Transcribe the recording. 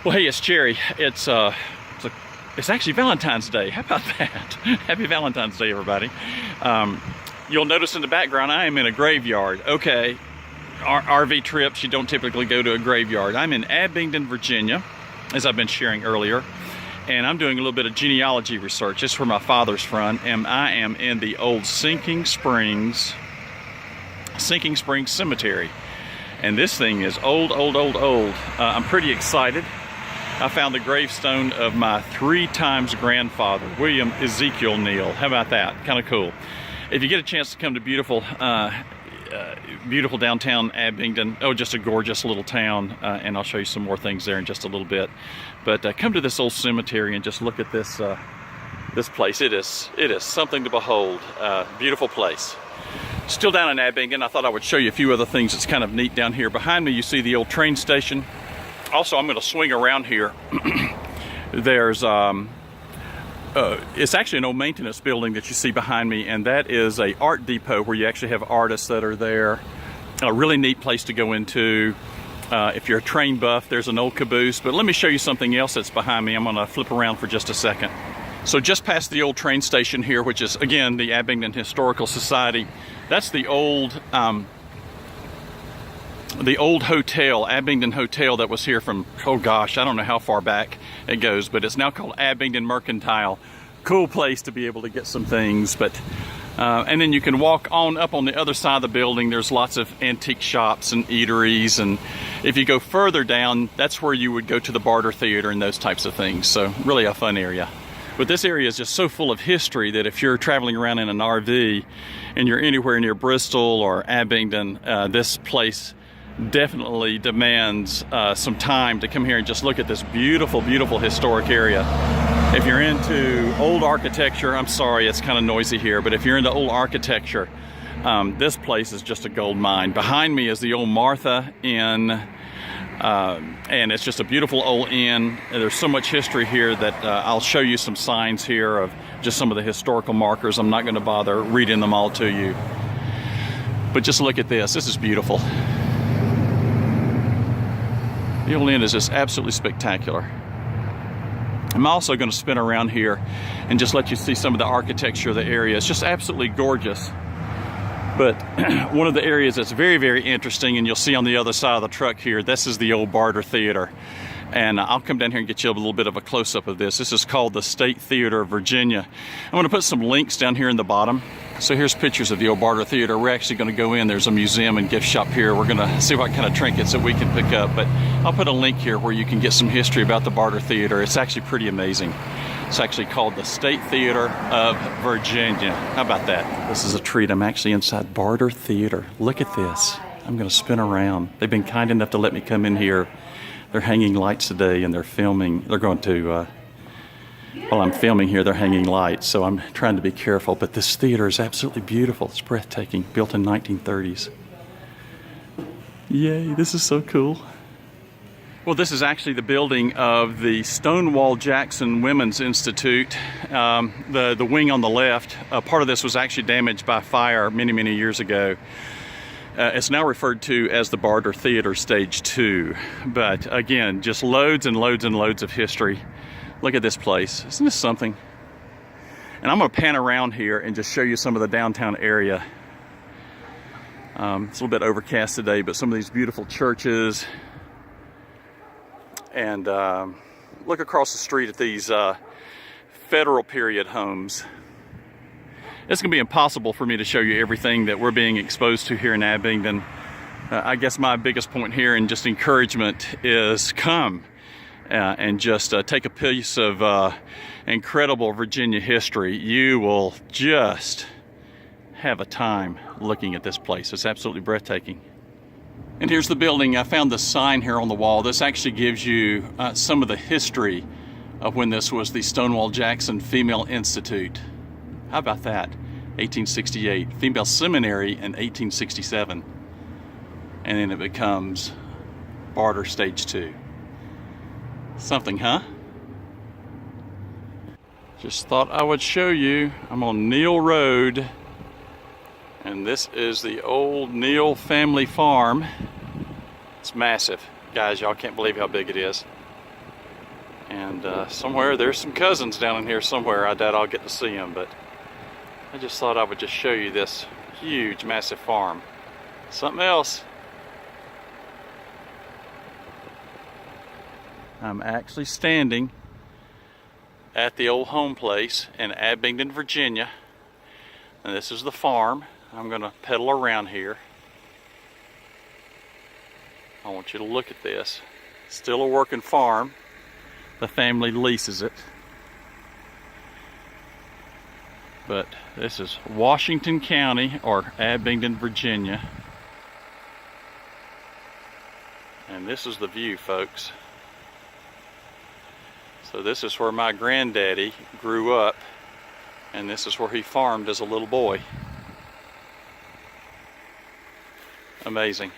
Well, hey, it's Jerry. It's actually Valentine's Day. How about that? Happy Valentine's Day, everybody. You'll notice in the background I am in a graveyard. Okay, RV trips, you don't typically go to a graveyard. I'm in Abingdon, Virginia, as I've been sharing earlier, and I'm doing a little bit of genealogy research. This is where my father's from, and I am in the old Sinking Springs Cemetery. And this thing is old. I'm pretty excited. I found the gravestone of my 3 times grandfather, William Ezekiel Neal. How about that? Kind of cool. If you get a chance to come to beautiful downtown Abingdon, just a gorgeous little town, and I'll show you some more things there in just a little bit. But come to this old cemetery and just look at this this place. It is something to behold. Beautiful place. Still down in Abingdon, I thought I would show you a few other things that's kind of neat down here. Behind me, you see the old train station. Also, I'm going to swing around here. There's, it's actually an old maintenance building that you see behind me, and that is a art depot where you actually have artists that are there. A really neat place to go into. If you're a train buff, there's an old caboose. But let me show you something else that's behind me. I'm going to flip around for just a second. So just past the old train station here, which is, again, the Abingdon Historical Society, that's the old hotel, Abingdon Hotel, that was here from, oh gosh, I don't know how far back it goes, but it's now called Abingdon Mercantile. Cool place to be able to get some things. But and then you can walk on up on the other side of the building. There's lots of antique shops and eateries, and if you go further down, that's where you would go to the Barter Theater and those types of things. So really a fun area. But this area is just so full of history that if you're traveling around in an RV and you're anywhere near Bristol or Abingdon, this place definitely demands some time to come here and just look at this beautiful historic area. If you're into old architecture, I'm sorry, it's kind of noisy here, but if you're into old architecture, this place is just a gold mine. Behind me is the old Martha Inn. And it's just a beautiful old inn. There's so much history here that I'll show you some signs here of just some of the historical markers. I'm not going to bother reading them all to you. But just look at this. This is beautiful. The old inn is just absolutely spectacular. I'm also going to spin around here and just let you see some of the architecture of the area. It's just absolutely gorgeous. But one of the areas that's very interesting, and you'll see on the other side of the truck here, this is the old Barter Theater. And I'll come down here and get you a little bit of a close-up of this. This is called the State Theater of Virginia. I'm going to put some links down here in the bottom. So here's pictures of the old Barter Theater. We're actually going to go in. There's a museum and gift shop here. We're going to see what kind of trinkets that we can pick up. But I'll put a link here where you can get some history about the Barter Theater. It's actually pretty amazing. It's actually called the State Theater of Virginia. How about that? This is a treat. I'm actually inside Barter Theater. Look at this. I'm going to spin around. They've been kind enough to let me come in here. They're hanging lights today, and they're filming. They're going to, while I'm filming here, they're hanging lights, so I'm trying to be careful. But this theater is absolutely beautiful. It's breathtaking. Built in 1930s. Yay, this is so cool. Well, this is actually the building of the Stonewall Jackson Women's Institute. The wing on the left, part of this was actually damaged by fire many years ago. It's now referred to as the Barter Theater Stage 2. But again, just loads and loads of history. Look at this place. Isn't this something? And I'm going to pan around here and just show you some of the downtown area. It's a little bit overcast today, but some of these beautiful churches. And look across the street at these federal period homes. It's going to be impossible for me to show you everything that we're being exposed to here in Abingdon. I guess my biggest point here and just encouragement is come and just take a piece of incredible Virginia history. You will just have a time looking at this place. It's absolutely breathtaking. And here's the building. I found this sign here on the wall. This actually gives you some of the history of when this was the Stonewall Jackson Female Institute. How about that? 1868. Female Seminary in 1867. And then it becomes Barter Stage 2. Something, huh? Just thought I would show you. I'm on Neal Road. And this is the old Neal family farm. It's massive. Guys, y'all can't believe how big it is. And somewhere there's some cousins down in here somewhere. I doubt I'll get to see them, but I just thought I would just show you this huge, massive farm. Something else. I'm actually standing at the old home place in Abingdon, Virginia. And this is the farm. I'm going to pedal around here. I want you to look at this. Still a working farm. The family leases it. But this is Washington County, or Abingdon, Virginia. And this is the view, folks. So this is where my granddaddy grew up, and this is where he farmed as a little boy. Amazing.